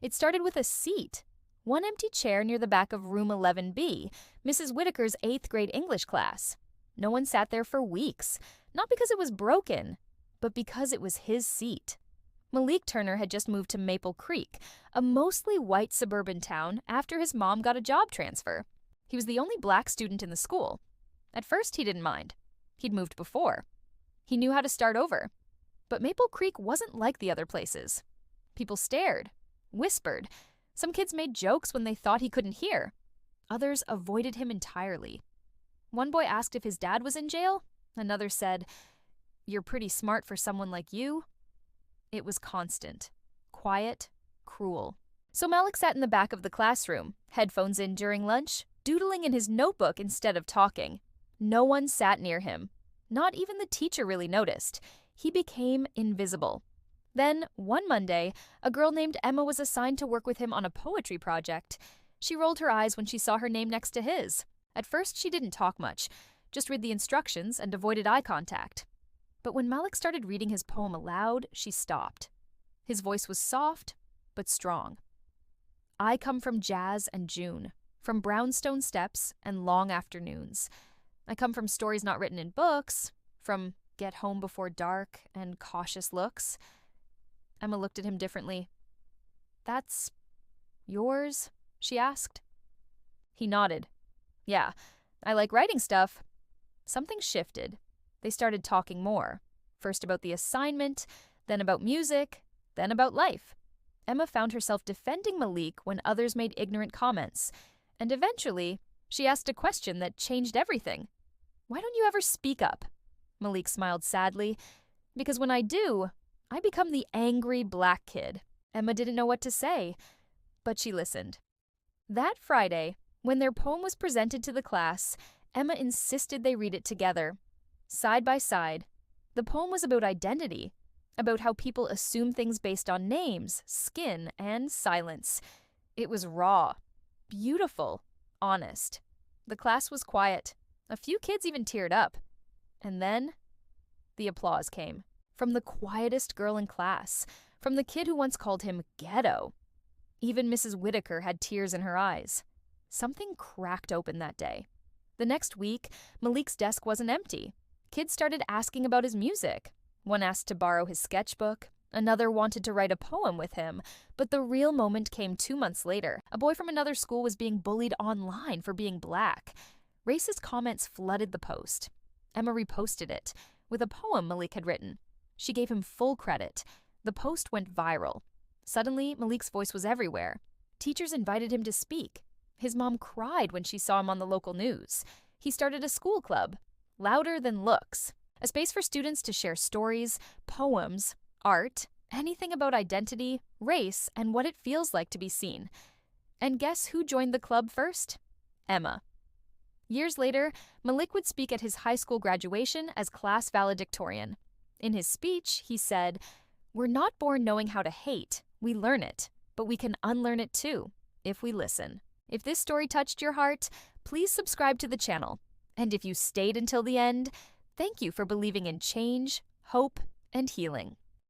It started with a seat. One empty chair near the back of room 11B, Mrs. Whitaker's 8th grade English class. No one sat there for weeks, not because it was broken, but because it was his seat. Malik Turner had just moved to Maple Creek, a mostly white suburban town, after his mom got a job transfer. He was the only black student in the school. At first, he didn't mind. He'd moved before. He knew how to start over. But Maple Creek wasn't like the other places. People stared, whispered. Some kids made jokes when they thought he couldn't hear. Others avoided him entirely. One boy asked if his dad was in jail. Another said, "You're pretty smart for someone like you." It was constant, quiet, cruel. So Malik sat in the back of the classroom, headphones in during lunch, doodling in his notebook instead of talking. No one sat near him. Not even the teacher really noticed. He became invisible. Then, one Monday, a girl named Emma was assigned to work with him on a poetry project. She rolled her eyes when she saw her name next to his. At first, she didn't talk much, just read the instructions and avoided eye contact. But when Malik started reading his poem aloud, she stopped. His voice was soft, but strong. I come from jazz and June, from brownstone steps and long afternoons. I come from stories not written in books, from get home before dark and cautious looks. Emma looked at him differently. That's yours? She asked. He nodded. Yeah, I like writing stuff. Something shifted. They started talking more. First about the assignment, then about music, then about life. Emma found herself defending Malik when others made ignorant comments. And eventually, she asked a question that changed everything. Why don't you ever speak up? Malik smiled sadly. Because when I do, I become the angry black kid. Emma didn't know what to say, but she listened. That Friday, when their poem was presented to the class, Emma insisted they read it together. Side by side, the poem was about identity, about how people assume things based on names, skin, and silence. It was raw, beautiful, honest. The class was quiet. A few kids even teared up. And then, the applause came. From the quietest girl in class, from the kid who once called him ghetto. Even Mrs. Whitaker had tears in her eyes. Something cracked open that day. The next week, Malik's desk wasn't empty. Kids started asking about his music. One asked to borrow his sketchbook. Another wanted to write a poem with him. But the real moment came 2 months later. A boy from another school was being bullied online for being black. Racist comments flooded the post. Emma reposted it with a poem Malik had written. She gave him full credit. The post went viral. Suddenly, Malik's voice was everywhere. Teachers invited him to speak. His mom cried when she saw him on the local news. He started a school club, Louder Than Looks, a space for students to share stories, poems, art, anything about identity, race, and what it feels like to be seen. And guess who joined the club first? Emma. Years later, Malik would speak at his high school graduation as class valedictorian. In his speech, he said, "We're not born knowing how to hate. We learn it, but we can unlearn it too, if we listen." If this story touched your heart, please subscribe to the channel. And if you stayed until the end, thank you for believing in change, hope, and healing.